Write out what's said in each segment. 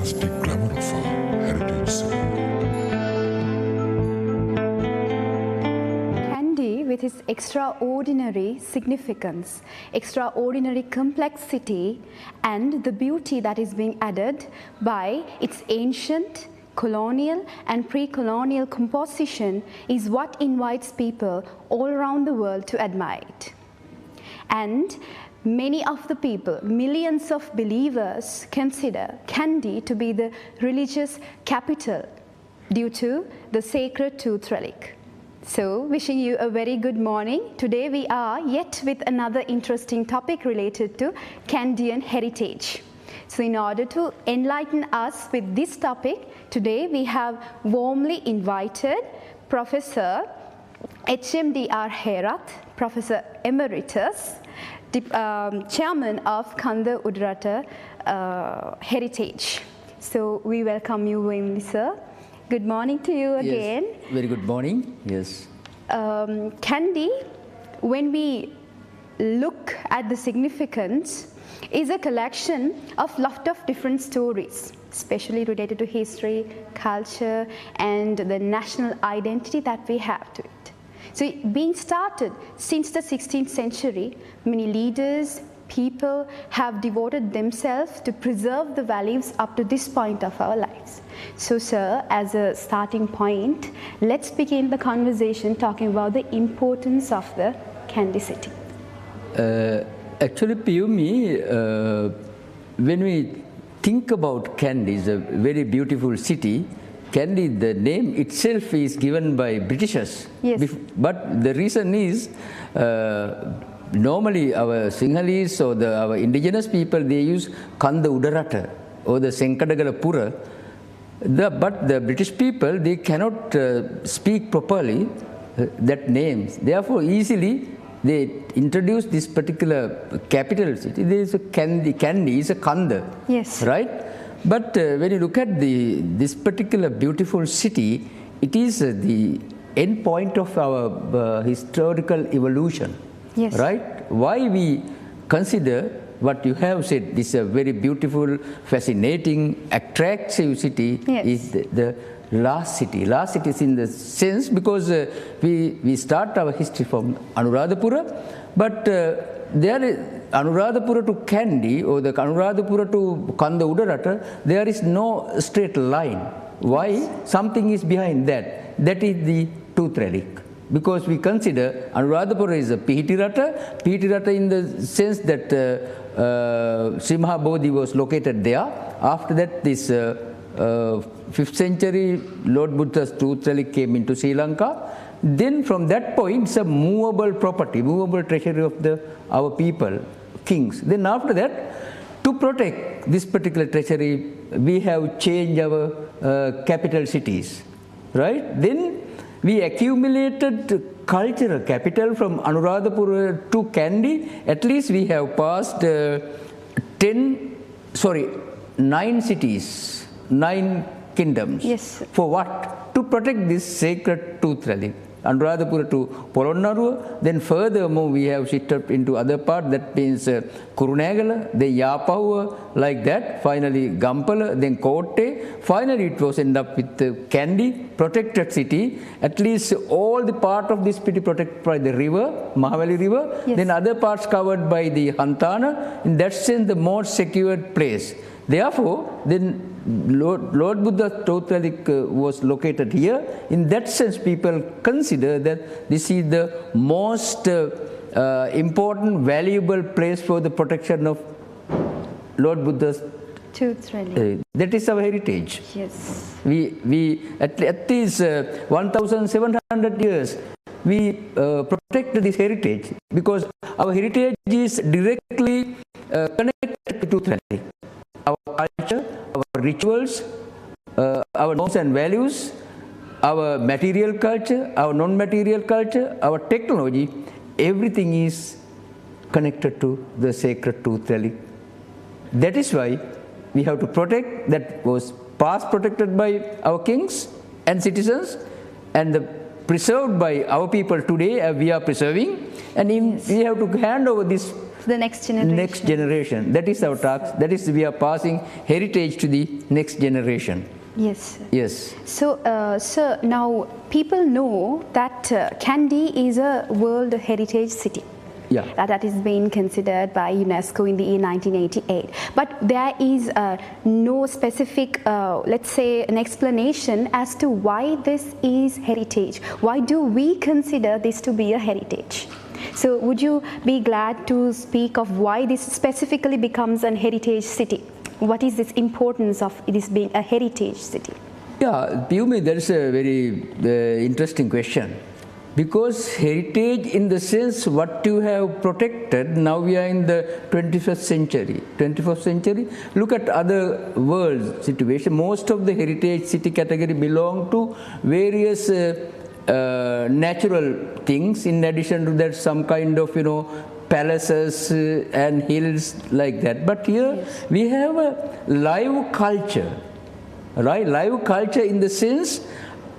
fantastic glamour of our heritage city. Kandy, with its extraordinary significance, extraordinary complexity, and the beauty that is being added by its ancient, colonial and pre-colonial composition, is what invites people all around the world to admire it. And many of the people, millions of believers, consider Kandy to be the religious capital due to the sacred tooth relic. So, wishing you a very good morning. Today we are yet with another interesting topic related to Kandian heritage. So, in order to enlighten us with this topic, today we have warmly invited Professor H.M.D.R. Herath, Professor Emeritus, Chairman of Kanda Udarata Heritage. So, we welcome you warmly, sir. Good morning to you again. Yes, very good morning. Yes. Kandy, when we look at the significance, is a collection of lot of different stories, especially related to history, culture, and the national identity that we have to it. So, being started since the 16th century, many leaders, people have devoted themselves to preserve the values up to this point of our lives. So, sir, as a starting point, let's begin the conversation talking about the importance of the Kandy city. Actually, Piyumi, when we think about Kandy, it's a very beautiful city. Kandy, the name itself is given by Britishers. Yes. But the reason is, normally our Sinhalese or our indigenous people, they use Kanda Udarata or the Senkanda Pura. But the British people, they cannot speak properly that names. Therefore, easily they introduce this particular capital city. There is a Kandy is a Kanda. Yes. Right? But when you look at this particular beautiful city, it is the end point of our historical evolution. Yes. Right? Why we consider what you have said, this is a very beautiful, fascinating, attractive city. Yes. Is the last city. Last city is in the sense because we start our history from Anuradhapura, but there is Anuradhapura to Kandy or the Anuradhapura to Kanda Udarata, there is no straight line. Why? Something is behind that. That is the tooth relic. Because we consider Anuradhapura is a Pihitirata in the sense that Simha Bodhi was located there. After that, this 5th century Lord Buddha's tooth relic came into Sri Lanka. Then from that point, it's a movable property, movable treasury of our people, kings. Then after that, to protect this particular treasury, we have changed our capital cities, right? Then we accumulated cultural capital from Anuradhapura to Kandy. At least we have passed 9 cities, 9 kingdoms. Yes. For what? To protect this sacred tooth relic. Anuradhapura to Polonnaruwa, then furthermore we have shifted into other part, that means Kurunegala, then Yapahuwa, like that, finally Gampala, then Kotte, finally it was end up with Kandy, protected city, at least all the part of this city protected by the river, Mahavali river, yes. Then other parts covered by the Hantana, in that sense the most secured place. Therefore, then Lord Buddha's tooth relic was located here. In that sense, people consider that this is the most important, valuable place for the protection of Lord Buddha's tooth relic. That is our heritage. Yes. We at least 1,700 years, we protect this heritage because our heritage is directly connected to tooth relic. Our culture, our rituals, our norms and values, our material culture, our non-material culture, our technology, everything is connected to the sacred tooth relic. That is why we have to protect. That was past protected by our kings and citizens, and preserved by our people today. We are preserving, and we have to hand over this The next generation. Next generation. That is our task. That is, we are passing heritage to the next generation. Yes. Yes. So, sir, now people know that Kandy is a World Heritage City. Yeah. That is being considered by UNESCO in the year 1988. But there is no specific, let's say, an explanation as to why this is heritage. Why do we consider this to be a heritage? So would you be glad to speak of why this specifically becomes a heritage city? What is this importance of this being a heritage city? Yeah, Piyumi, that is a very interesting question. Because heritage, in the sense what you have protected, now we are in the 21st century. 21st century, look at other world situation. Most of the heritage city category belong to various natural things. In addition to that, some kind of, palaces and hills like that. But here we have a live culture, right? Live culture in the sense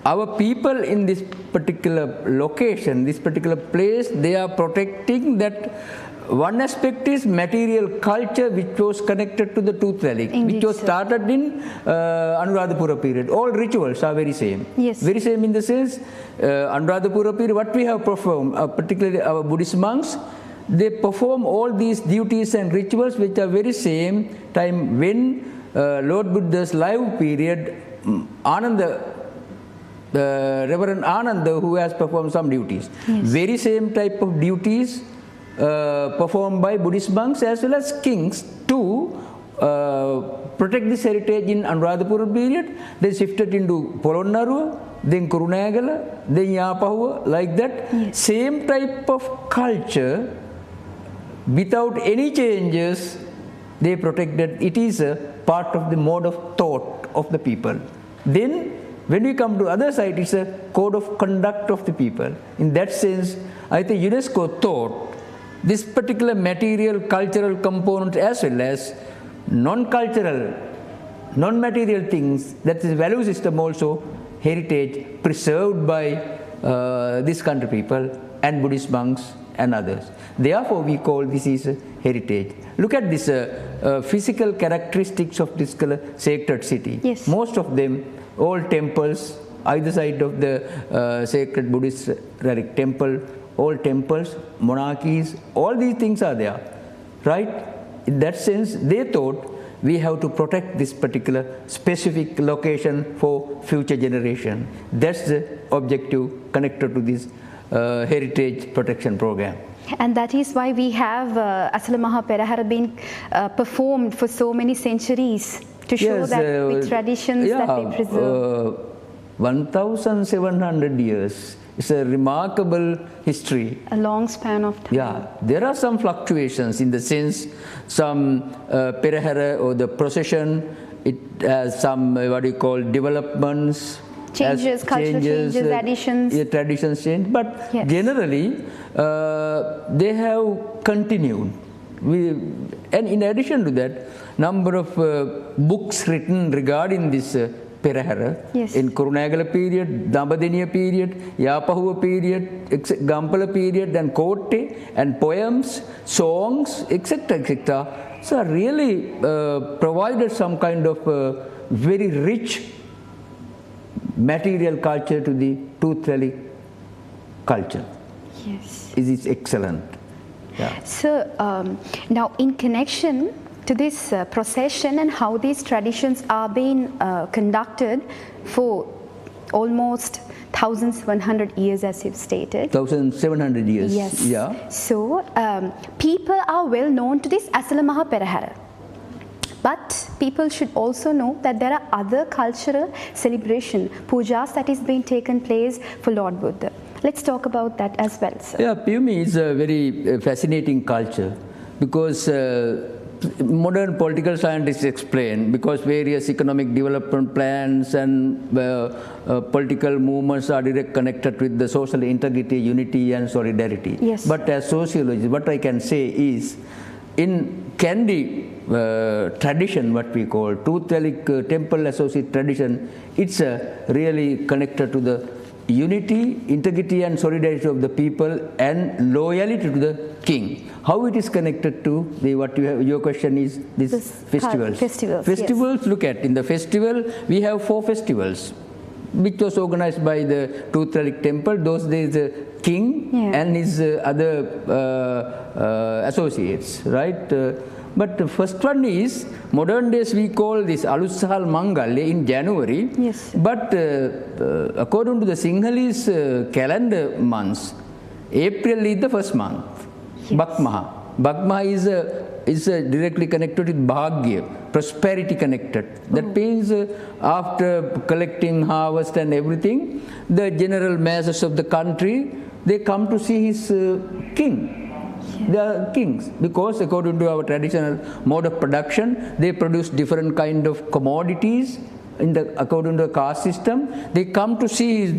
our people in this particular location, this particular place, they are protecting that. One aspect is material culture, which was connected to the Tooth Valley, which was started in Anuradhapura period. All rituals are very same. Yes. Very same in the sense, Anuradhapura period, what we have performed, particularly our Buddhist monks, they perform all these duties and rituals which are very same time when Lord Buddha's life period, Ananda, Reverend Ananda, who has performed some duties. Yes. Very same type of duties performed by Buddhist monks as well as kings to protect this heritage in Anuradhapura period. They shifted into Polonnaruwa, then Kurunegala, then Yapahuwa, like that. Yes. Same type of culture, without any changes, they protected. It is a part of the mode of thought of the people. Then when we come to other side, it's a code of conduct of the people. In that sense, I think UNESCO thought this particular material, cultural component as well as non-cultural, non-material things, that is value system also, heritage preserved by this country people and Buddhist monks and others. Therefore, we call this is a heritage. Look at this physical characteristics of this sacred city. Yes. Most of them, all temples, either side of the sacred Buddhist relic temple, all temples, monarchies, all these things are there, right? In that sense, they thought we have to protect this particular specific location for future generation. That's the objective connected to this heritage protection program. And that is why we have Asala Maha Perahara been performed for so many centuries to show that with traditions that we preserve. 1,700 years. It's a remarkable history. A long span of time. Yeah, there are some fluctuations in the sense some Perahara or the procession, it has some what you call developments. Changes, cultural changes, additions. Yeah, traditions change, but generally they have continued. And in addition to that, number of books written regarding this Perahara in Kurunegala period, Dambadeniya period, Yapahuwa period, Gampala period, and Kotte, and poems, songs, etc., etc. So really provided some kind of very rich material culture to the Tooth Valley culture. Yes. It is excellent. Yeah. So now in connection to this procession and how these traditions are being conducted for almost 1,100 years, as you've stated. 1,700 years. Yes. Yeah. So people are well known to this Asala Maha Perahara. But people should also know that there are other cultural celebration, pujas that is being taken place for Lord Buddha. Let's talk about that as well, sir. Yeah, Piyumi is a very fascinating culture because modern political scientists explain because various economic development plans and political movements are directly connected with the social integrity, unity and solidarity. Yes. But as sociologist, what I can say is in Kandy tradition, what we call Tooth Valley Temple Associate tradition, it's really connected to the unity, integrity and solidarity of the people and loyalty to the king. How it is connected to what you have, your question is this festivals. Festivals, look at, in the festival we have 4 festivals which was organized by the Truth Relic Temple. Those days the king and his other associates, right? But the first one is, modern days we call this Alussahal Mangalya in January. Yes. But according to the Sinhalese calendar months, April is the first month. Yes. Bakmaha. Bakmaha is directly connected with Bhagya, prosperity connected. That means after collecting harvest and everything, the general masses of the country, they come to see his king. They are kings because according to our traditional mode of production, they produce different kind of commodities according to the caste system. They come to see his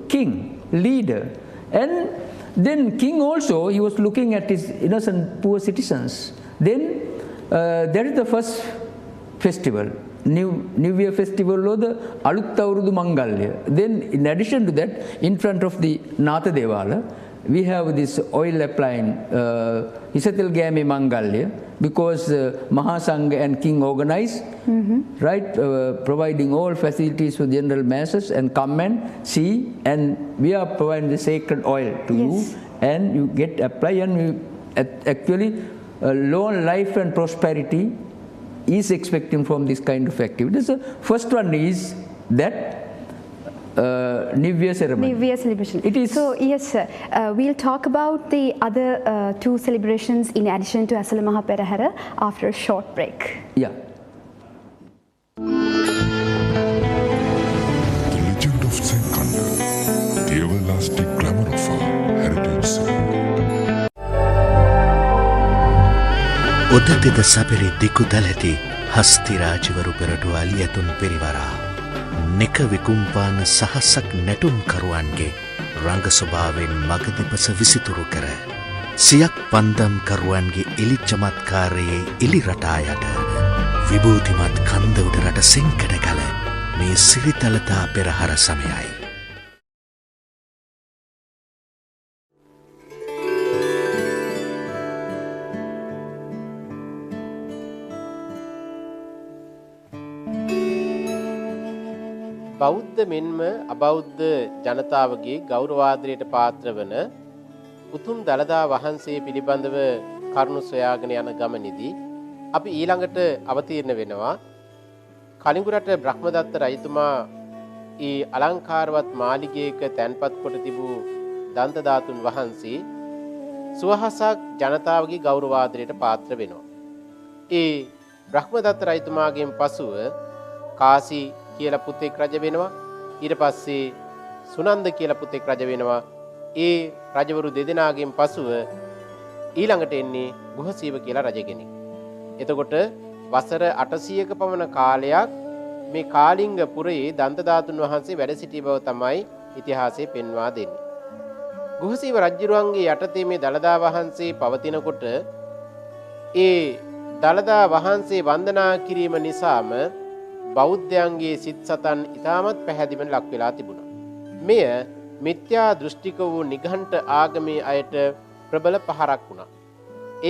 king, leader. And then king also, he was looking at his innocent poor citizens. Then that is the first festival, New Year festival or the Alutta Urudu Mangalya. Then in addition to that, in front of the Natha Devala, we have this oil applying Hisatil Game Mangalya, because Mahasangha and king organize, right, providing all facilities for general masses and come and see, and we are providing the sacred oil to you, and you get apply, and we actually long life and prosperity is expecting from this kind of activity. So first one is that New Year ceremony. New Year celebration. It is. So yes, sir. We'll talk about the other 2 celebrations in addition to Asala Maha Perahara after a short break. Yeah. The legend of Senkanda, the everlasting glamour of our heritage city. උදතිද සබරි දිකු දලති හස්තිරාජවරු පෙරටු අලියතුන් පිරිවරා නෙක විකුම්පාන සහසක් නැටුම් කරුවන්ගේ රංග ස්වභාවයෙන් මගදෙපස විසිතුරු කර සියක් පන්දම් කරුවන්ගේ එලි චමත්කාරයේ එලි රටා යට විභූතිමත් කන්ද උඩරට සෙන්කඩ කල මේ සිරිතලතා පෙරහර සමයයි. බෞද්ධ මෙන්ම අබෞද්ධ ජනතාවගේ ගෞරවාදරයට පාත්‍ර වන උතුම් දළදා වහන්සේ පිළිබඳව කරුණු සොයාගෙන යන ගමනේදී අපි ඊළඟට අවතීර්ණ වෙනවා කලිඟුරට බ්‍රහ්මදත්ත රජතුමා ඊ අලංකාරවත් මාලිගයක තැන්පත් කොට තිබූ දන්ත ධාතුන් වහන්සේ සුවහසක් ජනතාවගේ ගෞරවාදරයට පාත්‍ර වෙනවා. ඒ බ්‍රහ්මදත්ත රජතුමාගෙන් පසුව කාසි කියලා පුතෙක් රජ වෙනවා. ඊට පස්සේ සුනන්ද කියලා පුතෙක් රජ වෙනවා. ඒ රජවරු දෙදෙනාගෙන් පසුව ඊළඟට එන්නේ ගුහසීව කියලා රජ කෙනෙක්. එතකොට වසර 800ක පමණ කාලයක් මේ කාලිංග පුරයේ දන්ත ධාතුන් වහන්සේ වැඩ සිටි බව තමයි ඉතිහාසයේ පෙන්වා දෙන්නේ. ගුහසීව රජුරුවන්ගේ යටතේ මේ දළදා වහන්සේ පවතිනකොට ඒ දළදා වහන්සේ වන්දනා කිරීම නිසාම බෞද්ධයන්ගේ සිත් සතන් ඉතාමත් පැහැදිලිව ලක් වෙලා තිබුණා. මෙය මිත්‍යා දෘෂ්ටික වූ නිඝණ්ඨ ආගමේ අයට ප්‍රබල පහරක් වුණා.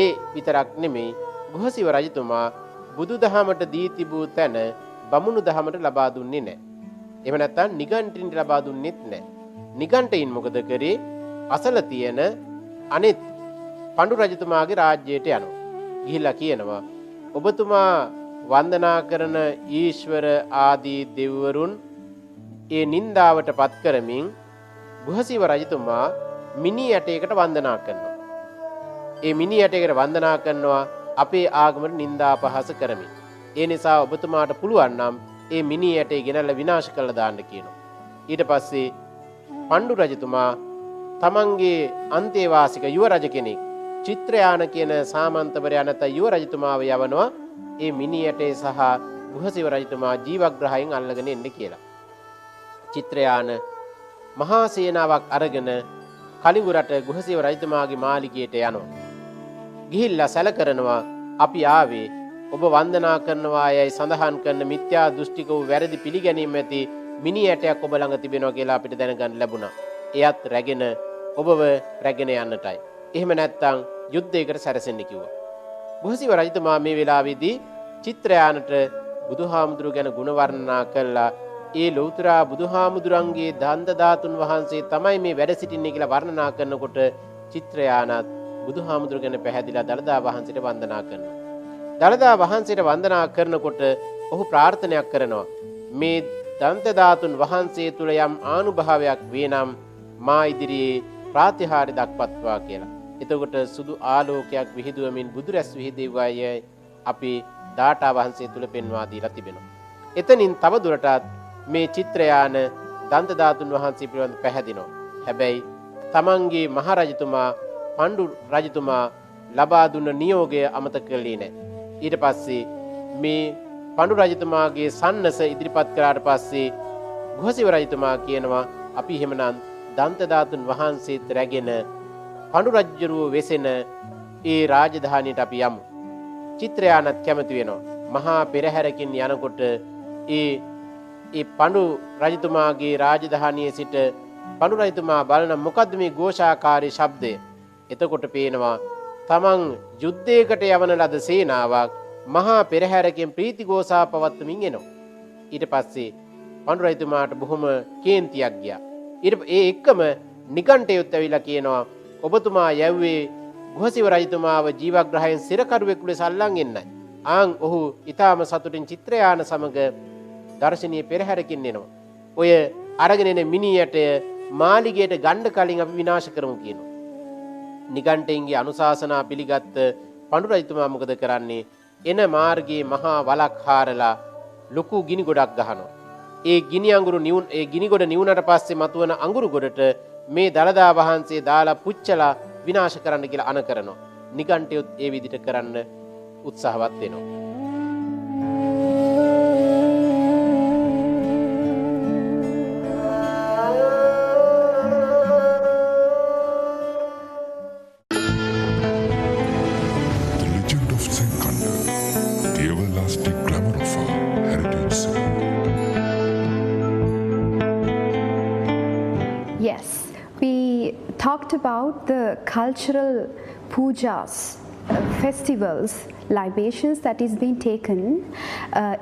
ඒ විතරක් නෙමෙයි, ගුහසීව රජතුමා බුදුදහමට දී තිබූ තැන බමුණු දහමට ලබා දුන්නේ නැහැ. එහෙම නැත්නම් නිඝණ්ඨින්ට ලබා දුන්නෙත් නැහැ. නිඝණ්ඨයින් මොකද කරේ? අසල තියෙන අනිත් පඬු රජතුමාගේ රාජ්‍යයට යනවා. ගිහිල්ලා කියනවා, ඔබතුමා වන්දනා කරන ඊශ්වර ආදී දෙවිවරුන් ඒ නින්දාවට පත් කරමින් ගුහසීව රජතුමා මිනි ඇටයකට වන්දනා කරනවා. ඒ මිනි ඇටයකට වන්දනා කරනවා අපේ ආගමට නින්දා අපහාස කරමින්. ඒ නිසා ඔබතුමාට පුළුවන් නම් ඒ මිනි ඇටය ගෙනල්ලා විනාශ කරලා දාන්න කියනවා. ඊට පස්සේ පණ්ඩු රජතුමා තමන්ගේ අන්තේවාසික යුව රජ කෙනෙක් චිත්‍රයාන කියන සාමන්තවරයා නැත්නම් යුව රජතුමාව යවනවා ඒ මිනි ඇටේ සහ ගුහසීව රජතුමා ජීවග්‍රහයෙන් අල්ලගෙන එන්න කියලා. චිත්‍රයාන මහා සේනාවක් අරගෙන කලිඟුරට ගුහසීව රජතුමාගේ මාලිගයට යනවා. ගිහිල්ලා සැල කරනවා අපි ආවේ ඔබ වන්දනා කරනවා යයි සඳහන් කරන මිත්‍යා දෘෂ්ටික වූ වැරදි පිළිගැනීම ඇති මිනි ඇටයක් ඔබ ළඟ තිබෙනවා කියලා අපිට දැනගන්න ලැබුණා. එයත් රැගෙන ඔබව රැගෙන යන්නටයි. එහෙම නැත්නම් යුද්ධයකට සැරසෙන්න කිව්වා. බුහසිව රජතුමා මේ වෙලාවේදී චිත්‍රයානට බුදුහාමුදුරු ගැන ගුණ වර්ණනා කළා. ඒ ලෞතර බුදුහාමුදුරන්ගේ දන්ත ධාතුන් වහන්සේ තමයි මේ වැඩ සිටින්නේ කියලා වර්ණනා කරනකොට චිත්‍රයානත් බුදුහාමුදුරු ගැන පැහැදිලා දළදා වහන්සේට වන්දනා කරනවා. දළදා වහන්සේට වන්දනා කරනකොට ඔහු ප්‍රාර්ථනාවක් කරනවා. මේ දන්ත ධාතුන් වහන්සේ තුල යම් ආනුභාවයක් වේ නම් මා ඉදිරියේ ප්‍රාතිහාර්ය දක්වත්වා කියලා. එතකොට සුදු ආලෝකයක් විහිදුවමින් බුදු රැස් විහිදෙව්වායයි අපි දාඨා වහන්සේ තුල පෙන්වා දීලා තිබෙනවා. එතනින් තව දුරටත් මේ චිත්‍රයාන දන්ත ධාතුන් වහන්සේ පිළිබඳ පැහැදිනවා. හැබැයි තමන්ගේ මහරජතුමා පණ්ඩු රජතුමා ලබා දුන්න නියෝගය අමතක කළේ නැහැ. ඊට පස්සේ මේ පණ්ඩු රජතුමාගේ සන්නස ඉදිරිපත් කරාට පස්සේ ගුහසිව රජතුමා කියනවා අපි එහෙමනම් දන්ත ධාතුන් වහන්සේත් රැගෙන පණ්ඩු රජුරුව වෙසෙන ඒ රාජධානියට අපි යමු. චිත්‍රයානත් කැමති වෙනවා. මහා පෙරහැරකින් යනකොට ඒ පණ්ඩු රජතුමාගේ රාජධානියේ සිට පණ්ඩු රජතුමා බලන මොකද්ද මේ ഘോഷාකාරී ශබ්දය? එතකොට පේනවා තමන් යුද්ධයකට යවන ලද සේනාවක් මහා පෙරහැරකින් ප්‍රීති ഘോഷා පවත්වමින් එනවා. ඊට පස්සේ පණ්ඩු රජතුමාට බොහොම කේන්තියක් ගියා. ඒ එක්කම නිකණ්ඨයොත් ඇවිල්ලා කියනවා ඔබතුමා යැව්වේ ගුහසිව රජතුමාව ජීවග්‍රහයෙන් සිරකරුවෙකු ලෙස අල්ලන් එන්නයි. ආන් ඔහු ඊටාම සතුටින් චිත්‍රයාන සමග දර්ශනීය පෙරහැරකින් එනවා. ඔය අරගෙන එන මිනියට මාලිගයට ගණ්ඩ කලින් අපි විනාශ කරමු කියනවා. නිගණ්ඨයන්ගේ අනුශාසනා පිළිගත් පණ්ඩු රජතුමා මොකද කරන්නේ? එන මාර්ගයේ මහා වලක් හාරලා ලොකු ගිනි ගොඩක් ගහනවා. ඒ ගිනි ගොඩ නිවුනට පස්සේ මතුවන අඟුරු ගොඩට මේ දළදා වහන්සේ දාලා පුච්චලා විනාශ කරන්න කියලා අණ කරනවා. නිගණ්ඨයොත් ඒ විදිහට කරන්න උත්සාහවත් වෙනවා. The legend of Senkanda, the everlasting glamour of our heritage. Yes, we talked about the cultural pujas, festivals, libations that is being taken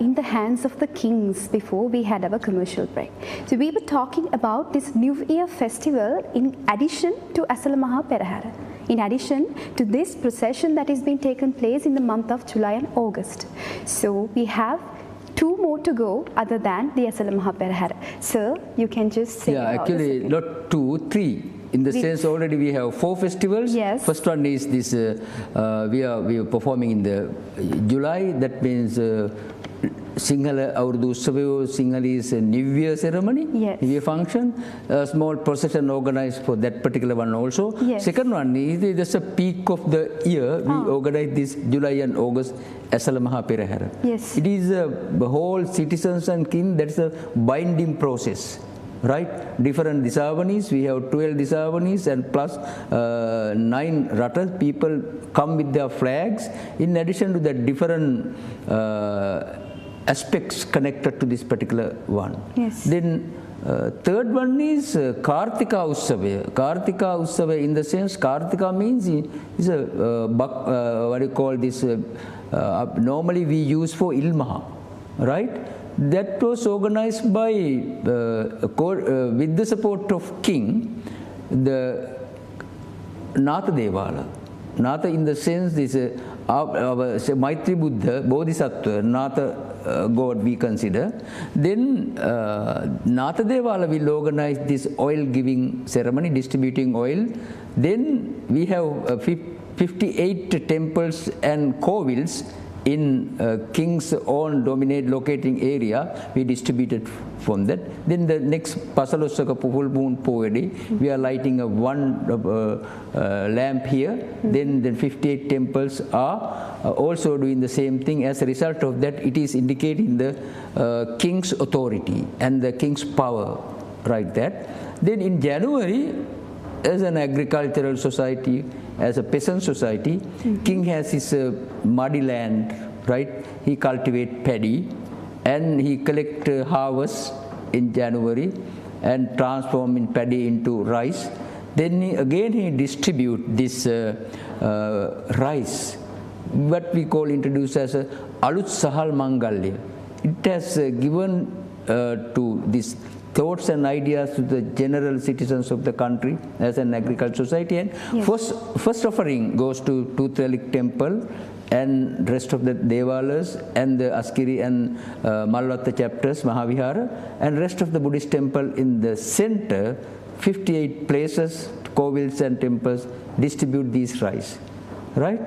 in the hands of the kings before we had our commercial break. So we were talking about this New Year festival in addition to Asala Maha Perahara. In addition to this procession that is being taken place in the month of July and August. So we have 2 more to go other than the Asala Maha Perahara. Sir, you can just say Yeah, about actually this. not 2, 3. In the sense already we have 4 festivals. Yes. First one is this, we are performing in the July, that means Sinhala Aurdu Savio Sinhalese New Year ceremony, Yes. New Year function, a small procession organized for that particular one also. Yes. Second one is just a peak of the year, we organize this July and August Asala Maha Perahara. Yes. It is the whole citizens and king, that's a binding process. Right, different disavanis, we have 12 disavanis and plus 9 ratas. People come with their flags. In addition to the different aspects connected to this particular one. Yes. Then third one is Kartika Utsava. Kartika Utsava, in the sense Kartika means is a what do you call this? Normally we use for Ilmaha, right? That was organized by with the support of king, the Natha Devala. Natha in the sense is our Maitri Buddha, Bodhisattva, Natha God we consider. Then Natha Devala will organize this oil giving ceremony, distributing oil. Then we have 58 temples and kovils in king's own dominate locating area. We distributed from that. Then the next Pasalosaka full moon poedi, we are lighting a one lamp here. Then the 58 temples are also doing the same thing. As a result of that, it is indicating the king's authority and the king's power, right? That. Then in January, as an agricultural society, as a peasant society, king has his muddy land, right? He cultivate paddy and he collect harvest in January and transform in paddy into rice. Then he distribute this rice, what we introduce as a alut sahal mangalya. It has given to this thoughts and ideas to the general citizens of the country as an agricultural society. And first offering goes to Tuthalik temple and rest of the Devalas and the Askiri and Malvatta chapters, Mahavihara, and rest of the Buddhist temple in the center, 58 places, kovils and temples distribute these rice, right?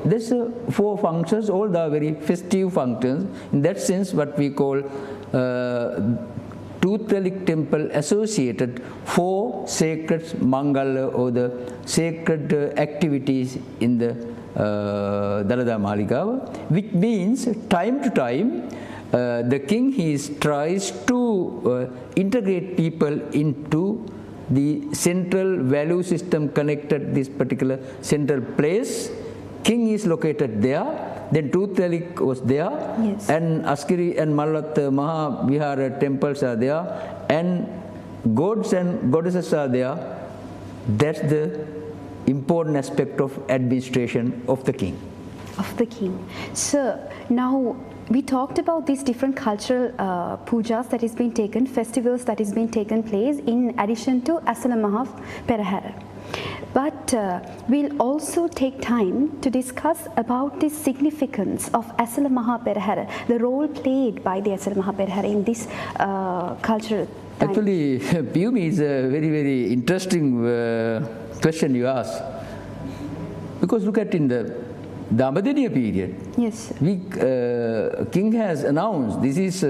There's 4 functions, all are very festive functions. In that sense, what we call Tuthalik temple associated 4 sacred mangala or the sacred activities in the Dalada Maligawa, which means time to time the king tries to integrate people into the central value system connected this particular central place. King is located there, then Tuthalik was there, and Askiri and Malvatta Mahavihara temples are there, and gods and goddesses are there. That's the important aspect of administration of the king. So now we talked about these different cultural pujas that is being taken, festivals that is being taken place in addition to Asala Maha Perahara. But we'll also take time to discuss about the significance of Asala Maha Perahara, the role played by the Asala Maha Perahara in this cultural time. Actually, Piyumi, is a very, very interesting question you ask. Because look at in the Damadeniya period, king has announced this is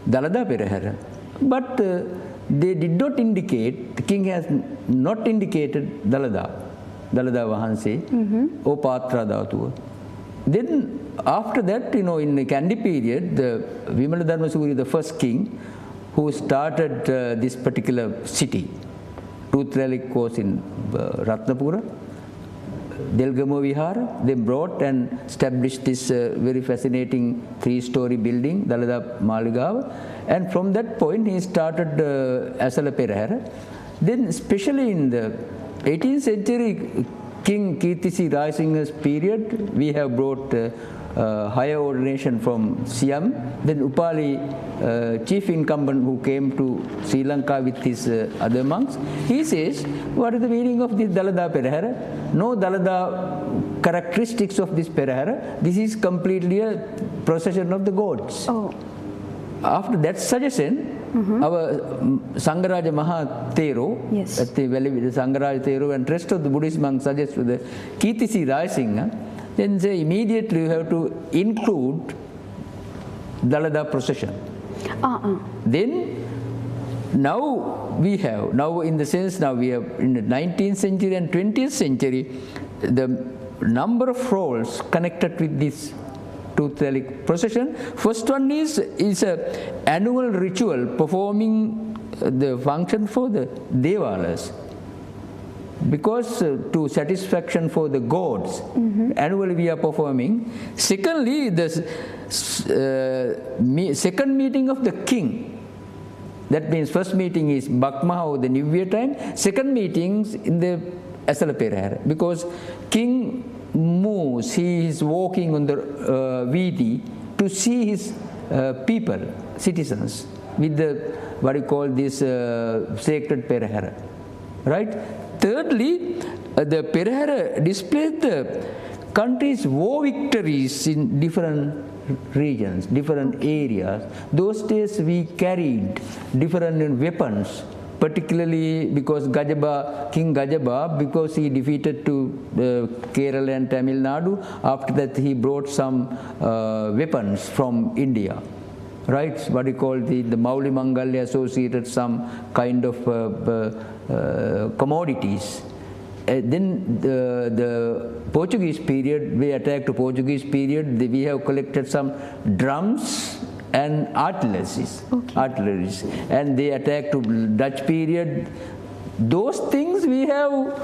Dalada Perahara, but they did not indicate, the king has not indicated Dalada Vahanse or Patra Dhatuva. Then after that, in the Kandi period, the Vimala Dharmasuri, the first king who started this particular city, Tuthalik was in Ratnapura, Delgamo Vihara, they brought and established this very fascinating 3-story building, Dalada Maligawa, and from that point he started Asala Perahara. Then especially in the 18th century, King Kirtisi Raisingha's period, we have brought higher ordination from Siam. Then Upali, chief incumbent who came to Sri Lanka with his other monks, he says, what is the meaning of this Dalada Perahara? No Dalada characteristics of this Perahara. This is completely a procession of the gods. After that suggestion, our Sangaraja Maha Thero, at the valley with the Sangaraja Thero and rest of the Buddhist monks suggest to the Kirtisi Raisingha, then say immediately you have to include Dalada procession. Then now we have, in the sense now we have in the 19th century and 20th century, the number of roles connected with this Tuthalik procession. First one is a annual ritual performing the function for the Devalas. Because to satisfaction for the gods, annually we are performing. Secondly, the second meeting of the king. That means first meeting is Bakmaha or the New Year time. Second meetings in the Asala Perahara. Because king moves, he is walking on the Vidi to see his people, citizens, with the what you call this sacred Perahara. Right? Thirdly, the Perahara displays the country's war victories in different regions, different areas. Those days we carried different weapons, particularly because King Gajaba, because he defeated to Kerala and Tamil Nadu, after that he brought some weapons from India. Right, what you call the Mauli Mangalya associated some kind of commodities. Then the Portuguese period, we attacked the Portuguese period, we have collected some drums and artilleries. And they attacked to Dutch period. Those things we have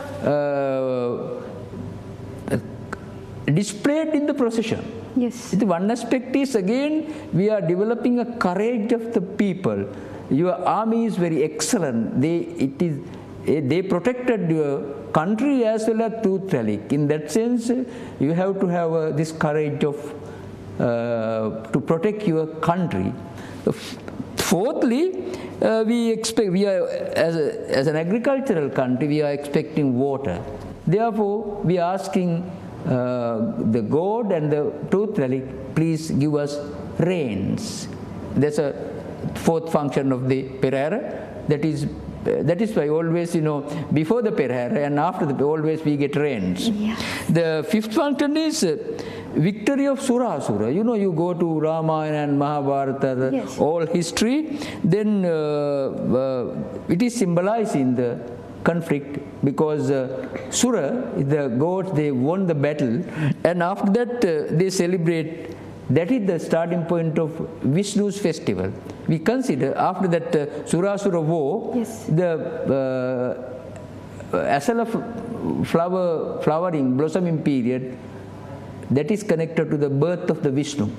displayed in the procession. Yes. The one aspect is again we are developing a courage of the people. your army is very excellent. They protected your country as well as truth telling. In that sense, you have to have this courage of to protect your country. Fourthly, we are as an agricultural country, we are expecting water. Therefore, we are asking the God and the truth telling, please give us rains. That's a fourth function of the Perahera. That is why always, before the Perahera and after always we get rains. Yeah. The fifth function is victory of Surasura. You go to Ramayana and Mahabharata, yes. all history, then it is symbolized in the conflict because Sura, the gods, they won the battle, and after that they celebrate. That is the starting point of Vishnu's festival. We consider after that Surasura war, yes. the Asala flowering, blossoming period, that is connected to the birth of the Vishnu.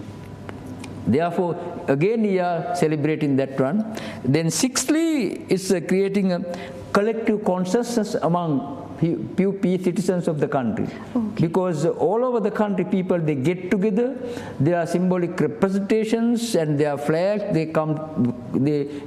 Therefore, again we are celebrating that one. Then sixthly, it's creating a collective consciousness among few citizens of the country. Okay. Because all over the country, people, they get together, there are symbolic representations and their flags, they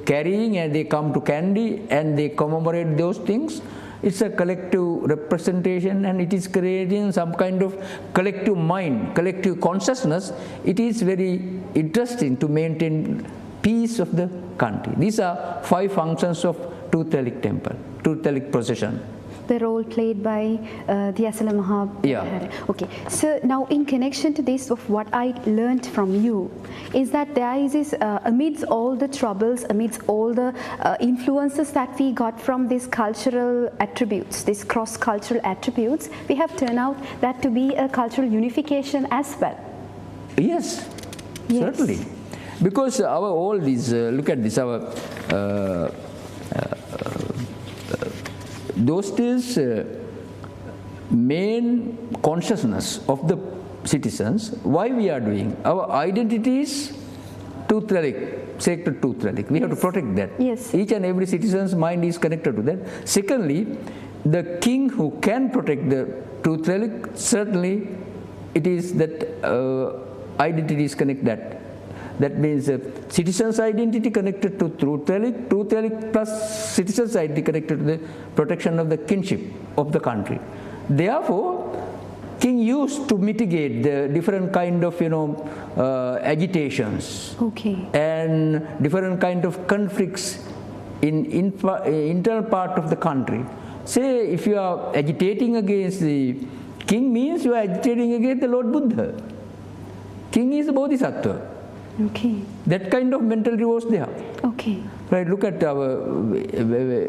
carrying and they come to Kandy and they commemorate those things. It's a collective representation and it is creating some kind of collective mind, collective consciousness. It is very interesting to maintain peace of the country. These are 5 functions of Truth Telling Temple, Truth Telling procession. The role played by the Asala Mahabharata. Yeah. Okay, so now in connection to this, of what I learned from you is that there is this, amidst all the troubles, amidst all the influences that we got from these cultural attributes, these cross-cultural attributes, we have turned out that to be a cultural unification as well. Yes, certainly. Because all these, look at this, those days, main consciousness of the citizens, why we are doing, our identity is truth telling, sacred truth telling. We have to protect that. Yes. Each and every citizen's mind is connected to that. Secondly, the king who can protect the truth telling, certainly it is that identity is connected. That means citizens' identity connected to truth telling plus citizens' identity connected to the protection of the kinship of the country. Therefore, king used to mitigate the different kind of agitations, okay, and different kind of conflicts in internal part of the country. Say if you are agitating against the king, means you are agitating against the Lord Buddha. King is a bodhisattva. Okay. That kind of mentality was there. Okay. Right, look at our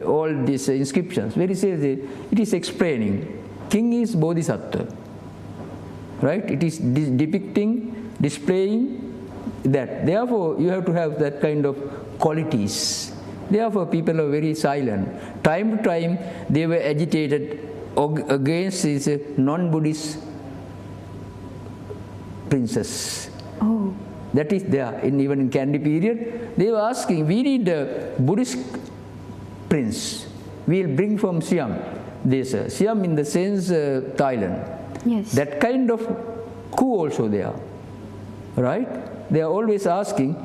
all these inscriptions. Where it says it is explaining king is bodhisattva. Right? It is depicting, displaying that. Therefore, you have to have that kind of qualities. Therefore, people are very silent. Time to time, they were agitated against these non-Buddhist princess. Oh. That is there, even in Kandy period. They were asking, we need a Buddhist prince. We will bring from Siam. Siam in the sense Thailand. Yes. That kind of coup also there. Right? They are always asking.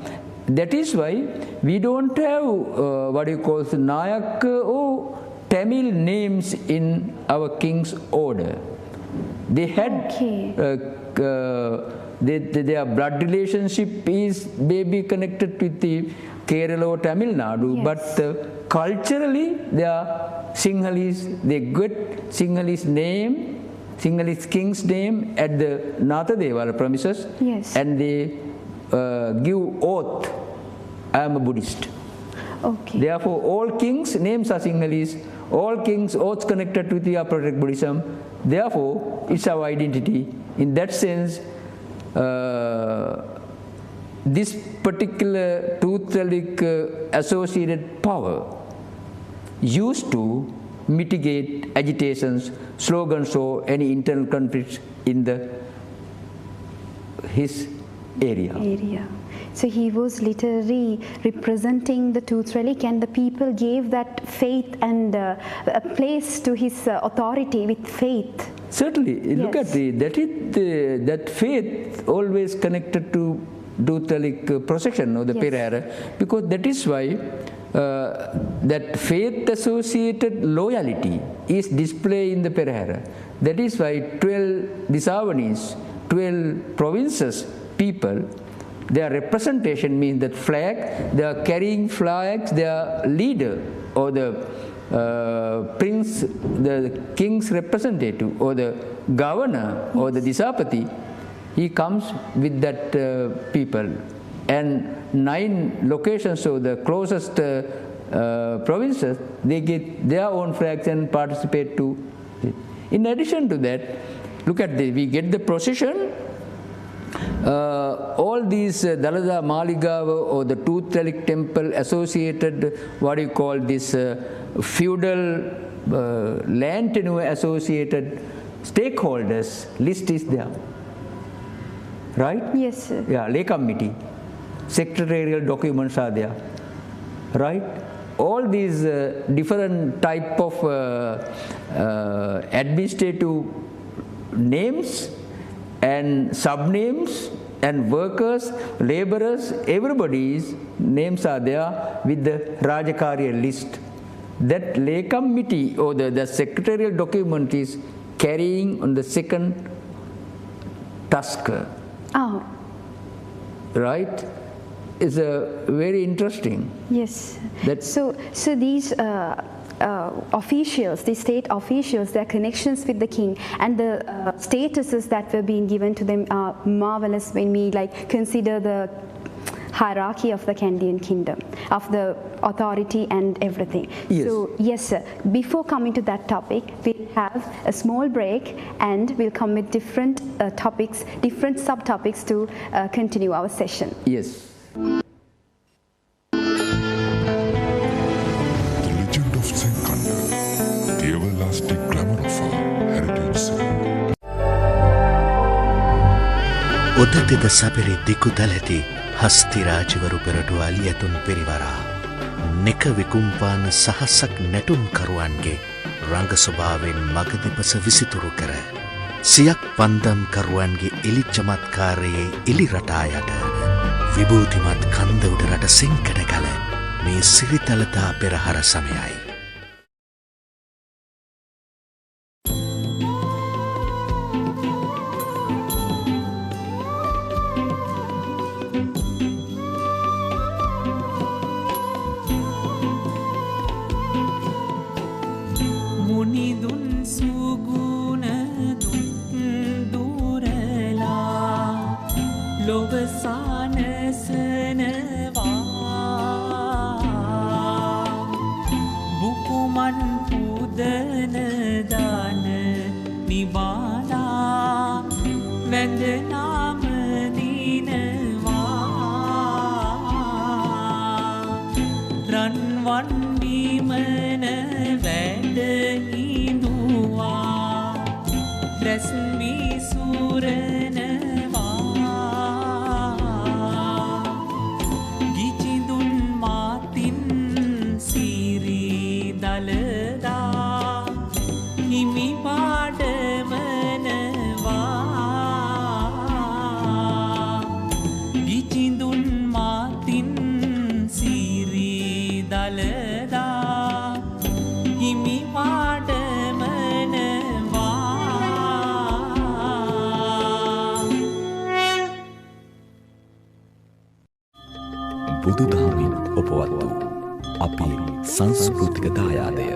That is why we don't have what you call the Nayak or Tamil names in our king's order. They had their blood relationship is maybe connected with the Kerala or Tamil Nadu, but culturally they are Sinhalese. They get Sinhalese name, Sinhalese king's name at the Nathadevala premises, and they give oath, I am a Buddhist. Okay. Therefore, all kings' names are Sinhalese, all kings' oaths connected with the Protect Buddhism. Therefore, it's our identity. In that sense, this particular truth-telling associated power used to mitigate agitations, slogans, or any internal conflicts in his area. So he was literally representing the tooth relic, and the people gave that faith and a place to his authority with faith. Certainly, look at that faith always connected to tooth relic procession or the Perahera, because that is why that faith associated loyalty is displayed in the Perahera. That is why 12 Disavanis, 12 provinces people, their representation means that flag, they are carrying flags, their leader or the prince, the king's representative or the governor or the Disapati, he comes with that people. And 9 locations, so the closest provinces, they get their own flags and participate too. In addition to that, look at this, we get the procession. All these Dalada, Maligawa or the tooth relic temple associated, what do you call this, feudal land tenure associated stakeholders list is there, right? Yes, sir. Yeah, lay committee, secretarial documents are there, right? All these different type of administrative names and subnames and workers, laborers, everybody's names are there with the Rajakarya list. That lay committee or the secretarial document is carrying on the second tusker. Oh. Right? It's very interesting. Yes. So these officials, the state officials, their connections with the king and the statuses that were being given to them are marvelous when we consider the hierarchy of the Kandian kingdom, of the authority and everything. Yes. So yes, sir. Before coming to that topic, we'll have a small break and we'll come with different topics, different subtopics to continue our session. Yes. The legend of Senkanda, the everlasting glamour of our heritage. උදතිද සබරි දිකු දලති හස්තිරාජවරු පෙරටු අලියතුන් පිරිවරා නෙක විකුම්පාන සහසක් නැටුම් කරුවන්ගේ රංග ස්වභාවයෙන් මගදෙපස විසිතුරු කර සියක් පන්දම් කරුවන්ගේ එලි චමත්කාරයේ එලි රටා යට විභූතිමත් කන්ද උඩරට සෙන්කඩ කල මේ සිරිතලතා පෙරහර සමයයි. බුදුදහමින් උපවත් වූ අපේ සංස්කෘතික දායාදය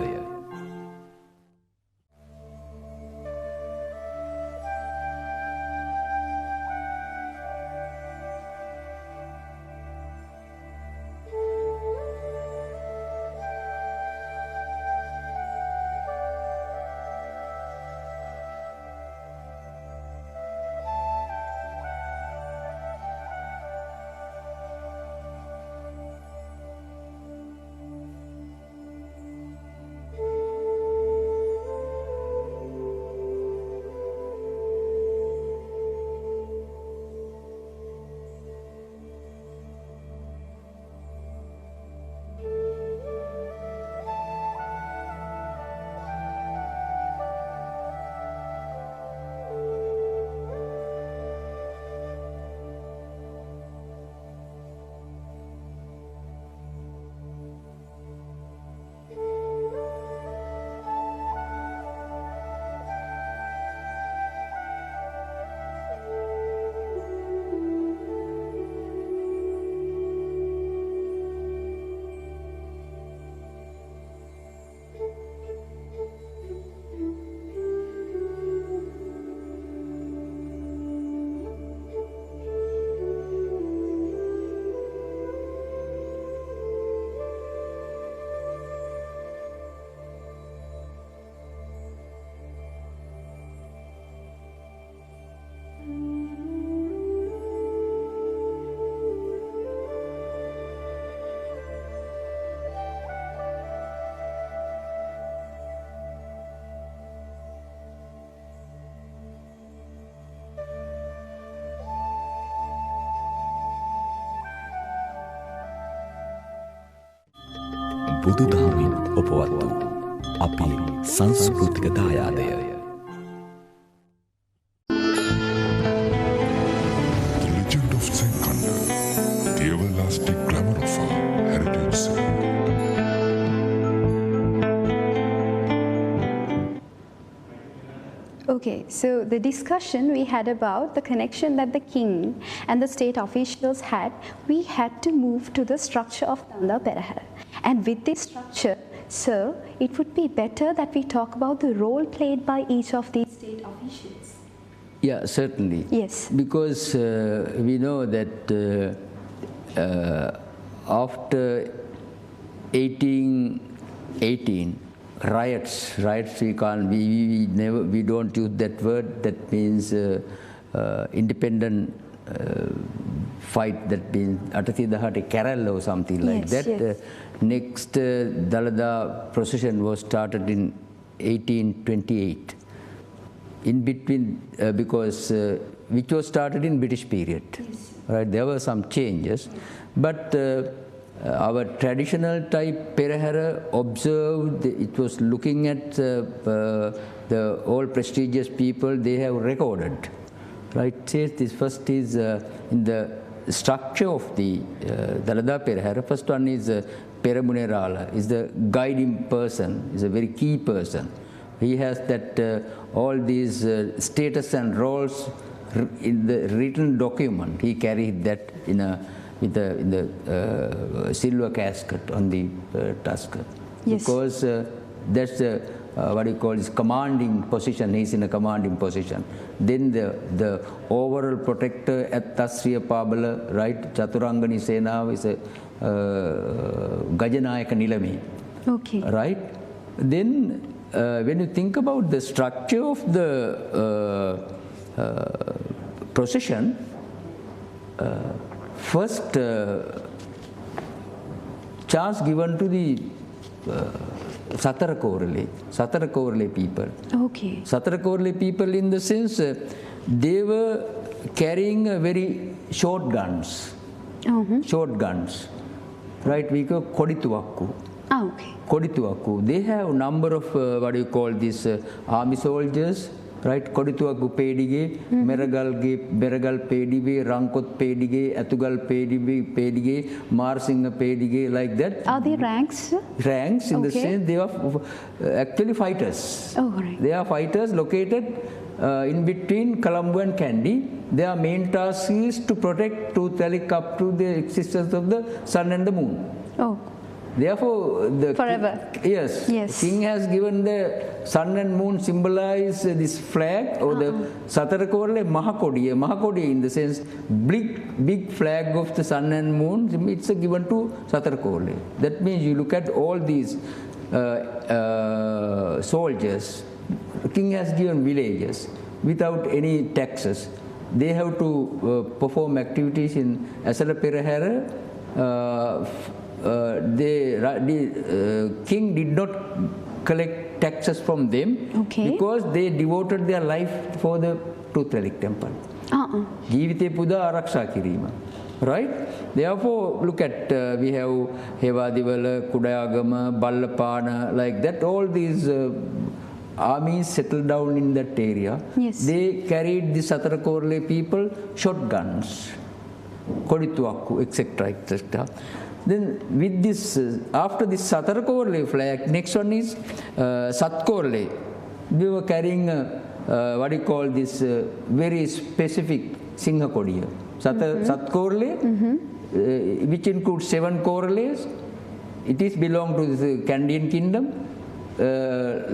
බුදුදහමින් ඔපවත් වූ අපේ සංස්කෘතික දායාදය. The legend of Senkanda, the everlasting glamour of our heritage. Okay, so the discussion we had about the connection that the king and the state officials had, we had to move to the structure of Kanda Udarata. And with this structure, sir, it would be better that we talk about the role played by each of these state officials. Yeah, certainly. Yes. Because we know that after 1818, riots we can't, we don't use that word, that means independent fight, that means Atatidahati Carol or something like Yes, that. yes. Next Dalada procession was started in 1828. In between, because which was started in British period, right? There were some changes, but our traditional type Perahera observed, it was looking at the all prestigious people they have recorded, right? Says this first is in the structure of the Dalada Perahera. First one is Peramunerala, is the guiding person, is a very key person. He has that all these status and roles in the written document. He carried that in the silver casket on the tusk. Yes. Because that's the what you call is commanding position. He's in a commanding position. Then the overall protector at Tasriya Pabala, right? Chaturangani Sena is a Gajanayaka Nilami. Okay. Right? Then when you think about the structure of the procession, first chance given to the Satarakorle people. Okay. Satarakorle people in the sense they were carrying very short guns. Short guns. Right? We call Kodituakku. Okay. Kodituakku. They have a number of what do you call this army soldiers, right? Kodituakku Pedige, Meragal Pedige, Rankot Pedige, Atugal Pedige, Marsinga Pedige, like that. Are they ranks? Ranks in the Okay. sense they are actually fighters. Oh, right. They are fighters located in between Colombo and Kandy. Their main task is to protect Tooth Valley up to the existence of the sun and the moon. Oh, Therefore, the Forever. Yes. Yes. King has given the sun and moon symbolize this flag or the Satarakorle Mahakodiya. Mahakodiya in the sense big flag of the sun and moon. It's given to Satarakorle. That means you look at all these soldiers. King has given villages without any taxes. They have to perform activities in Asala Perahera. The king did not collect taxes from them Okay. because they devoted their life for the Tooth Valley temple. Jeevite puda araksha kirima. Right? Therefore, look at, we have Hevadivala, Kudayagama, Ballapana, like that. All these armies settled down in that area. Yes. They carried the Satarakorle people shotguns, Kodituakku, etc., etc. Then with this, after this Satarakorle flag, next one is Satkorle. They were carrying what do you call this very specific Singha Kodiya. Satkorle, which includes 7 Korles. It is belong to the Kandian kingdom,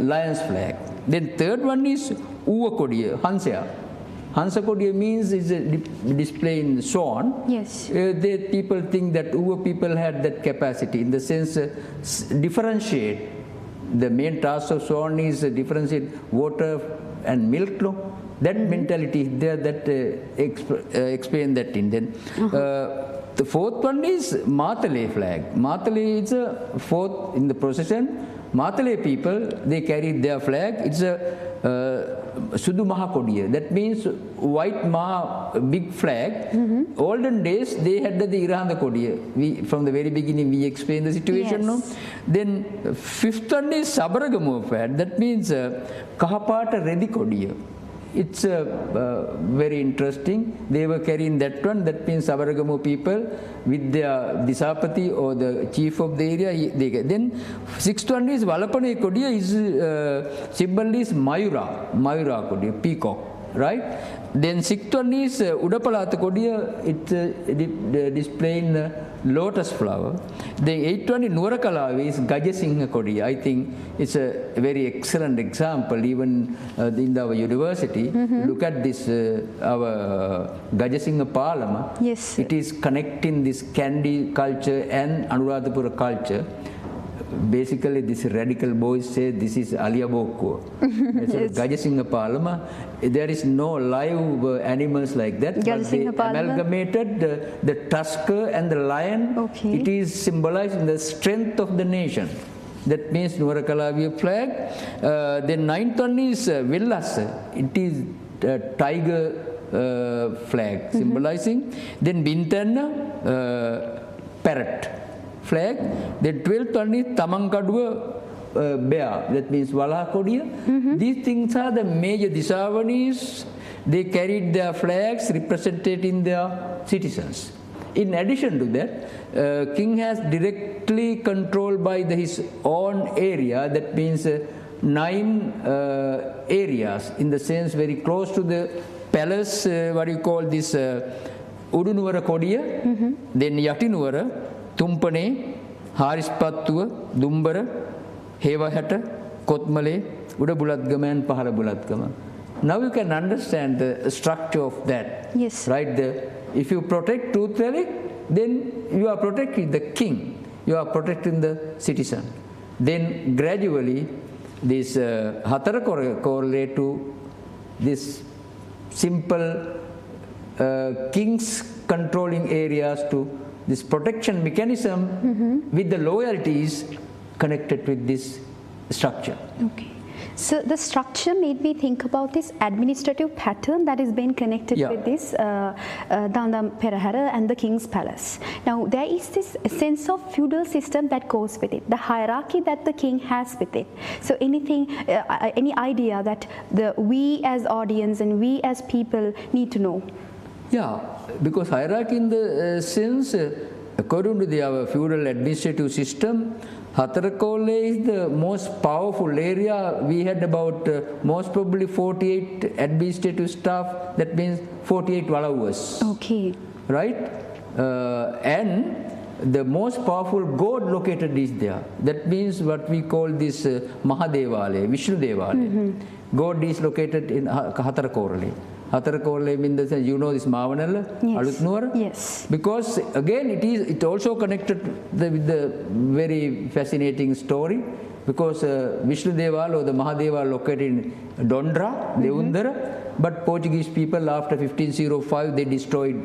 lion's flag. Then third one is Uva Kodiya, Hansya. Hansa Kodiya means is a display in swan. Yes. People think that Uva people had that capacity in the sense differentiate. The main task of swan is differentiate water and milk. No? That mentality is there that explain that in. Then the fourth one is Matale flag. Matale is a fourth in the procession. Matale people, they carried their flag. It's a Sudu Maha Kodiya. That means white Maha, big flag. Olden days, they had the Iranda Kodiya. From the very beginning, we explained the situation. Yes. No? Then, fifth one is Sabaragamo flag. That means Kahapata Redi Kodiya. It's very interesting. They were carrying that one. That means Sabaragamo people with their Disapati or the chief of the area. Then sixth one is Valapane Kodiya. Is symbol is Mayura Kodiya, peacock, right? Then sixth one is Udapalata Kodiya. It's displaying lotus flower. The eighth one in Nurakalavi is Gajasingha Kodiya. I think it's a very excellent example even in our university. Look at this, our Gajasingha Palama. Yes. It is connecting this Kandy culture and Anuradhapura culture. Basically, this radical boys say this is Aliyaboko. Yes. Gajasingha Palama. There is no live animals like that. But they amalgamated the tusker and the lion. Okay. It is symbolizing the strength of the nation. That means Nurakalaviya flag. Then ninth one is Villas. It is tiger flag symbolizing. Then Bintanna, parrot flag. The 12th one is Tamankaduwa bear, that means Wala Kodiya. These things are the major Disavanis. They carried their flags representing their citizens. In addition to that, king has directly controlled by his own area, that means 9 areas, in the sense very close to the palace, what you call this Udunuwara Kodiya, then Yatinuwara, Tumpane, Harispattuwa, Dumbara, Hevahata, Kotmale, Udabulatgama and Paharabulatgama. Now you can understand the structure of that. Yes. Right? If you protect Truth Relic, then you are protecting the king. You are protecting the citizen. Then gradually, this Hatara correlate to this simple kings controlling areas to this protection mechanism with the loyalties connected with this structure. Okay. So the structure made me think about this administrative pattern that is being connected with this Dandam Perahara and the King's Palace. Now there is this sense of feudal system that goes with it, the hierarchy that the king has with it. So anything, any idea that we as audience and we as people need to know? Yeah, because hierarchy in the sense, according to our feudal administrative system, Hatarakolle is the most powerful area. We had about most probably 48 administrative staff, that means 48 Walavas. Okay. Right? And the most powerful god located is there. That means what we call this Mahadevale, Vishnu Devale. God is located in Hatarakolle. Hatarakolle means the sense, you know this Mavanala, Alutnuwara? Yes. Because again it also connected with the very fascinating story, because Vishnu Deval or the Mahadeva located in Dondra, Deundara, but Portuguese people after 1505 they destroyed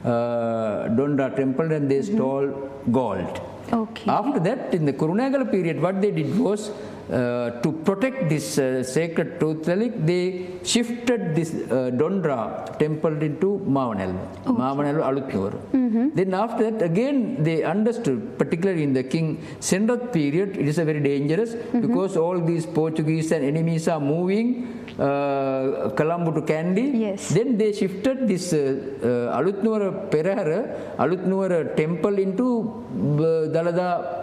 Dondra temple and they stole gold. Okay. After that, in the Kurunagala period, what they did was to protect this sacred truth relic, they shifted this Dondra temple into Mavanel, Mavanel Alutnuwara. Then after that, again they understood, particularly in the King Senrath period, it is a very dangerous because all these Portuguese and enemies are moving Colombo to Kandy. Yes. Then they shifted this Alutnuwara Perahara, Alutnuwara temple into Dalada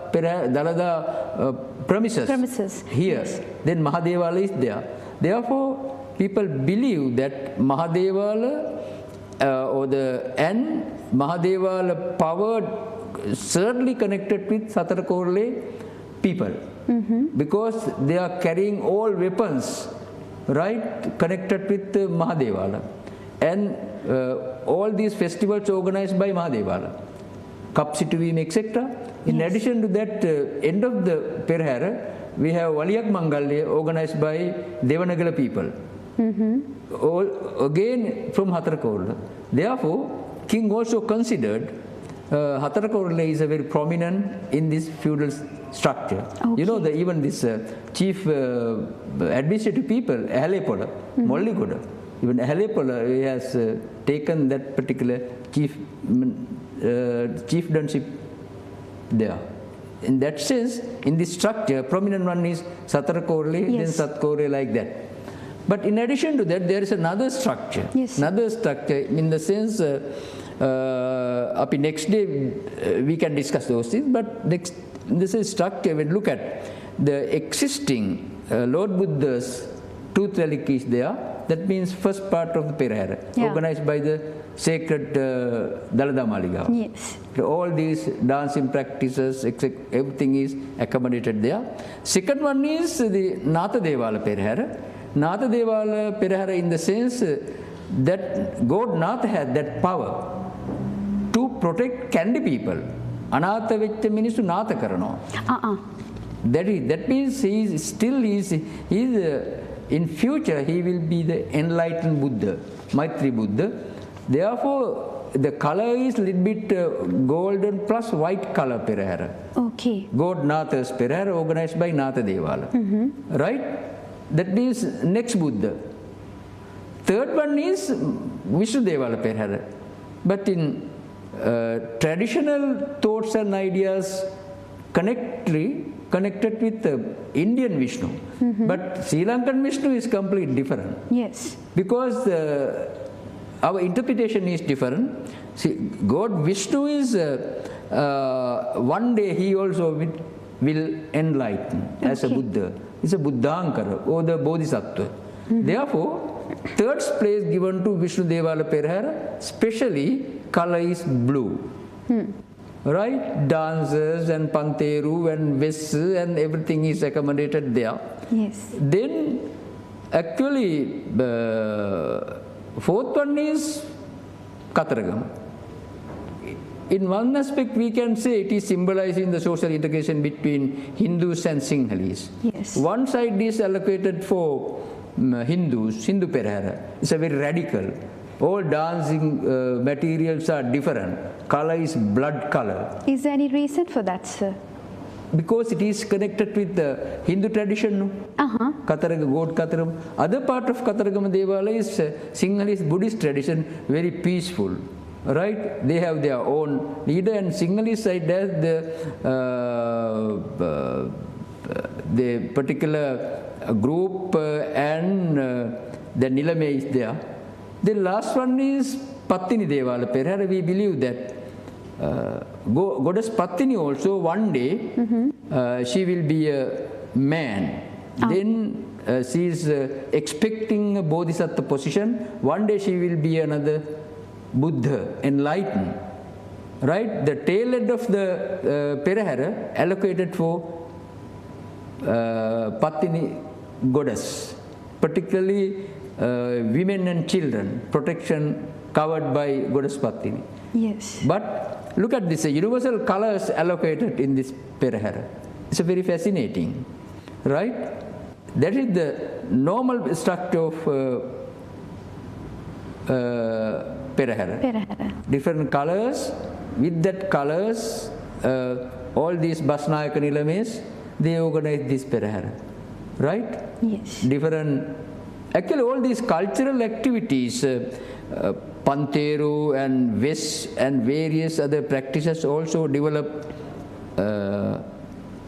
premises here. Yes. Then Mahadevala is there. Therefore, people believe that Mahadevala and Mahadevala power certainly connected with Satarakorle people, because they are carrying all weapons, right, connected with Mahadevala, and all these festivals organized by Mahadevala, Kapsituim, etc. In addition to that, end of the Perahara, we have Valiyak Mangalya organized by Devanagala people, all, again from Hatarakola. Therefore, king also considered Hatarakorle is a very prominent in this feudal structure. Okay. You know, even this chief administrative people, Ahalepola, Molligoda, even Ahalepola has taken that particular chieftainship there. In that sense, in this structure, prominent one is Satarakorle, then Satkorle, like that. But in addition to that, there is another structure. Yes. Another structure in the sense, up in next day we can discuss those things. But next, this is structure. When look at the existing Lord Buddha's tooth relic is there. That means first part of the Perahera, organized by the sacred Dalada Maligawa. Yes. All these dancing practices, everything is accommodated there. Second one is the Natha Devala Perahera. Natha Devala Perahera in the sense that God Natha had that power to protect Kandi people. Anatha veccha minisu Natha karano. That means he is still in future he will be the enlightened Buddha, Maitri Buddha. Therefore, the color is little bit golden plus white color Perahera. Okay. God Natha's Perahera organized by Natha Devala. Right? That means next Buddha. Third one is Vishnu Devala Perahera. But in traditional thoughts and ideas connected with Indian Vishnu. But Sri Lankan Vishnu is completely different. Yes. Because our interpretation is different. See, God Vishnu is one day he also will enlighten as a Buddha. It's a Buddhankara or the Bodhisattva. Therefore, third place given to Vishnu Devala Perahera, especially color is blue. Right? Dances and Panteru and Vesu and everything is accommodated there. Yes. Then, actually, fourth one is Kataragam. In one aspect, we can say it is symbolizing the social integration between Hindus and Sinhalese. Yes. One side is allocated for Hindus, Hindu Perahera. It's a very radical. All dancing materials are different. Color is blood color. Is there any reason for that, sir? Because it is connected with the Hindu tradition. Kataraga, God Kataragam. Other part of Kataragama Devala is Sinhalese Buddhist tradition, very peaceful. Right? They have their own leader, and Sinhalese side has the particular group and the Nilame is there. The last one is Pattini Devala Perahera. We believe that Goddess Pattini also one day she will be a man. Then she is expecting a Bodhisattva position. One day she will be another Buddha, enlightened. Right? The tail end of the Perahera allocated for Pattini goddess, particularly women and children, protection covered by Goddess Pattini. Yes. But look at this, universal colors allocated in this Perahera. It's a very fascinating, right? That is the normal structure of Perahera. Different colors. With that colors, all these Basnayaka Nilames, they organize this Perahera. Right? Yes. Different. Actually, all these cultural activities, Panteru and Ves and various other practices also developed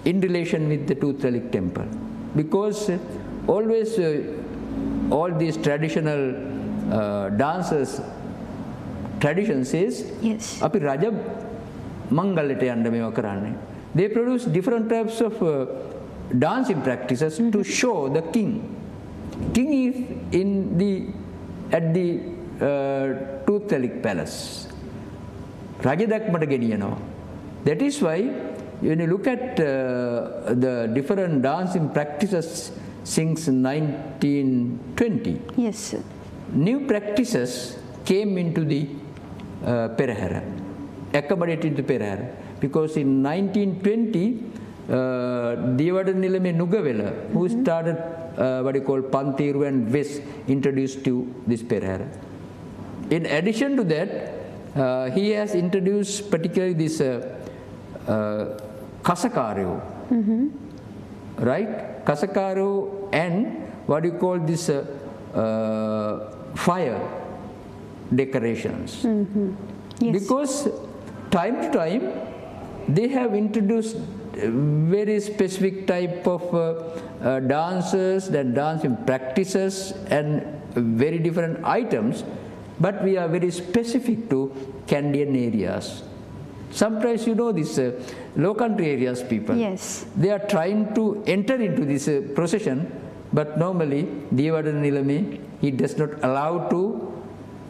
in relation with the Tooth Relic Temple. Because always all these traditional dancers, tradition says, yes. Api Raja Mangalete yanda mewa karanne. They produce different types of dancing practices to show the king. King is at the Tooth Relic Palace. Rajadakmata geniyanawa. That is why when you look at the different dancing practices since 1920, yes, sir. New practices came into the Perahera, accommodated the Perahera. Because in 1920, Devada Nilame Nugavela, who started what you call Pantiru and Ves, introduced to this Perahera. In addition to that, he has introduced particularly this Kasakaru, right? Kasakaru and what you call this fire decorations. Yes. Because time to time they have introduced very specific type of dances, that dancing practices and very different items, but we are very specific to Kandyan areas. Sometimes these low country areas people, Yes. they are trying to enter into this procession, but normally Devada Nilame, he does not allow to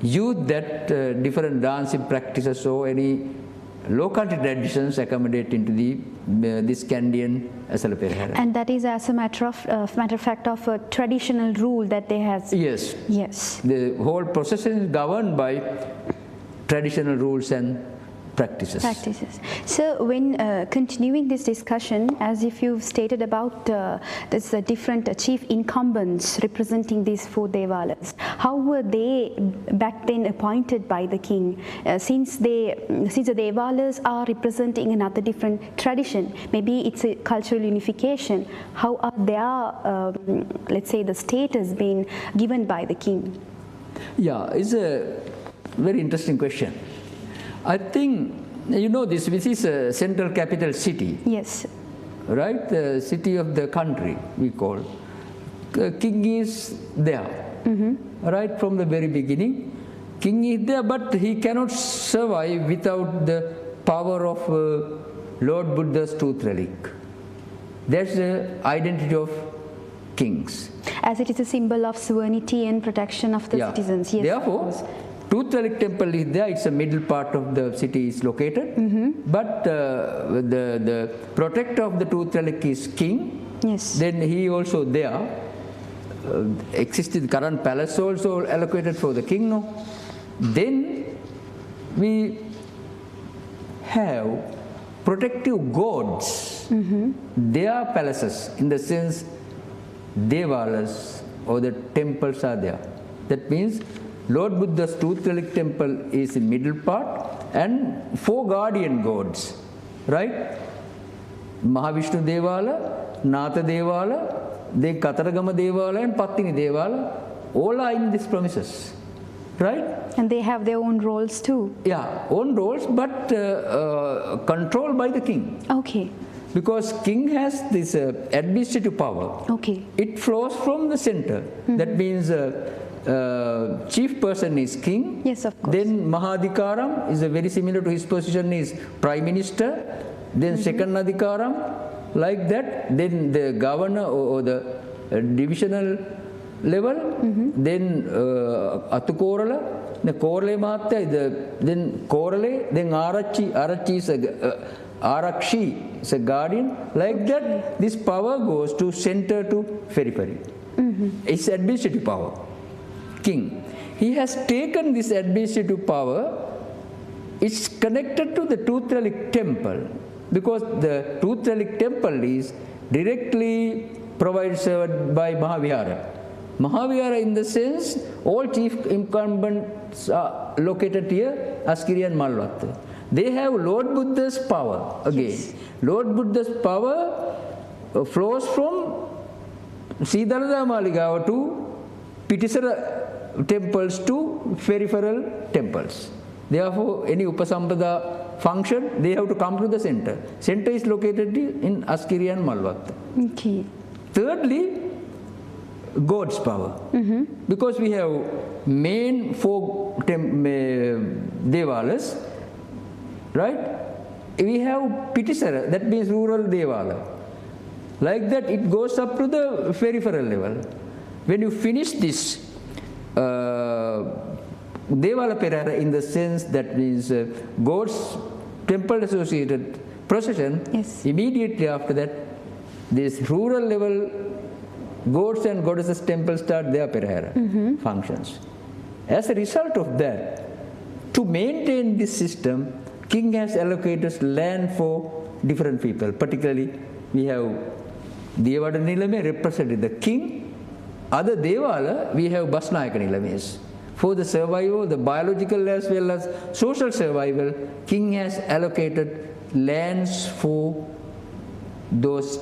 use that different dancing practices or any low country traditions accommodate into this Kandyan Asala Perahera. And that is as a matter of fact of a traditional rule that they has. Yes. Yes. The whole procession is governed by traditional rules and practices. So when continuing this discussion, as if you've stated about this different chief incumbents representing these 4 Devalas, how were they back then appointed by the king? Since the Devalas are representing another different tradition, maybe it's a cultural unification, how are their, let's say, the status being given by the king? Yeah, it's a very interesting question. I think, this is a central capital city. Yes. Right? The city of the country, we call. King is there. Right from the very beginning. King is there, but he cannot survive without the power of Lord Buddha's tooth relic. That's the identity of kings. As it is a symbol of sovereignty and protection of the citizens. Yes. Therefore, Tooth Relic temple is there, it's the middle part of the city is located, but the protector of the Tooth Relic is king. Yes. Then he also there, existed current palace also allocated for the king. No? Then we have protective gods, their palaces, in the sense Devalas or the temples are there. That means Lord Buddha's Tooth Relic temple is in middle part and 4 guardian gods, right? Mahavishnu Devala, Natha Devala, then Kataragama Devala and Pattini Devala, all are in these premises, right? And they have their own roles too. Yeah, own roles, but controlled by the king. Okay. Because king has this administrative power. Okay. It flows from the center. That means chief person is king. Yes, of course. Then Mahadikaram is very similar to his position is prime minister. Then second Adhikaram, like that. Then the governor or the divisional level. Then Atukorala, the Korale Mahatya, then Korale, then Arachi is Arakshi is a guardian. Like that, this power goes to center to periphery. It's administrative power. King. He has taken this administrative power. It's connected to the Tooth Relic temple because the Tooth Relic temple is directly provided by Mahavihara. Mahavihara, in the sense, all chief incumbents are located here, Askiri and Malwatta. They have Lord Buddha's power again. Yes. Lord Buddha's power flows from Dalada Maligawa to Pitisara temples to peripheral temples. Therefore, any Upasampada function, they have to come to the center. Center is located in Askiri and Malwatta. Okay. Thirdly, God's power. Because we have main 4 Devalas, right? We have Pitisara, that means rural Devala. Like that, it goes up to the peripheral level. When you finish this Devala Perahera, in the sense that means God's temple associated procession, yes. Immediately after that, this rural level gods and goddesses temples start their Perahera functions. As a result of that, to maintain this system, king has allocated land for different people. Particularly, we have Devada Nilame represented the king. Other Devala, we have Basnayaka Nilames. For the survival, the biological as well as social survival, king has allocated lands for those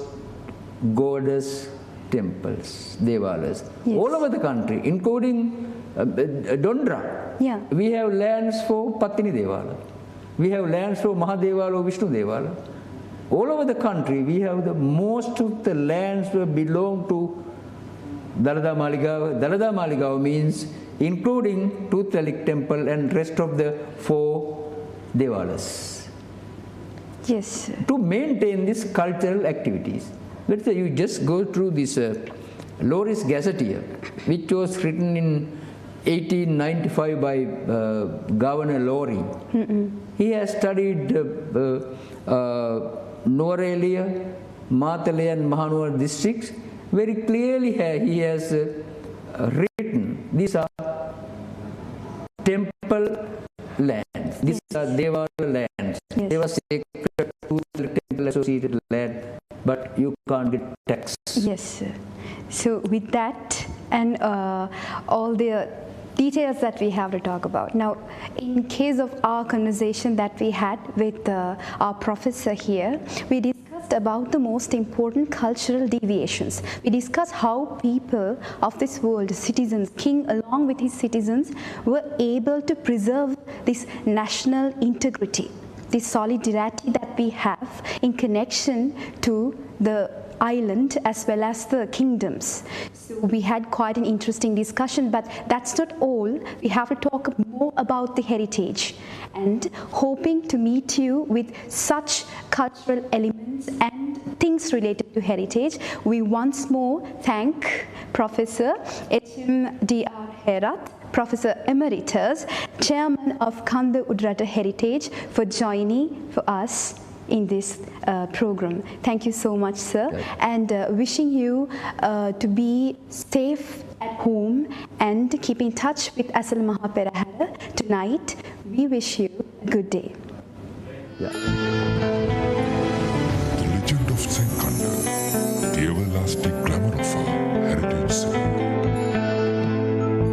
goddess temples, devalas, all over the country, including Dondra. Yeah. We have lands for Patini Devala. We have lands for Mahadevala or Vishnu Devala. All over the country, we have the most of the lands belong to Dalada Maligawa. Dalada Maligawa means including Toothalik temple and rest of the 4 devalas. Yes. To maintain these cultural activities. Let's say you just go through this Loris Gazetteer, which was written in 1895 by Governor Lorry. He has studied Nuwara, Matale and Mahanuwar districts. Very clearly he has written, these are temple lands, these are Devala lands. They were sacred to the temple associated land, but you can't get tax. Yes, sir. So with that and all the details that we have to talk about. Now, in case of our conversation that we had with our professor here, we discussed about the most important cultural deviations. We discussed how people of this world, citizens, king along with his citizens, were able to preserve this national integrity, this solidarity that we have in connection to the island as well as the kingdoms. So we had quite an interesting discussion, but that's not all. We have to talk more about the heritage, and hoping to meet you with such cultural elements and things related to heritage, we once more thank Professor H.M.D.R. Herath, Professor Emeritus, Chairman of Kanda Udarata Heritage, for joining for us in this program. Thank you so much, sir, and wishing you to be safe at home and keep in touch with Asal Mahaperahara tonight. We wish you a good day. Yeah. The legend of Senkanda, the everlasting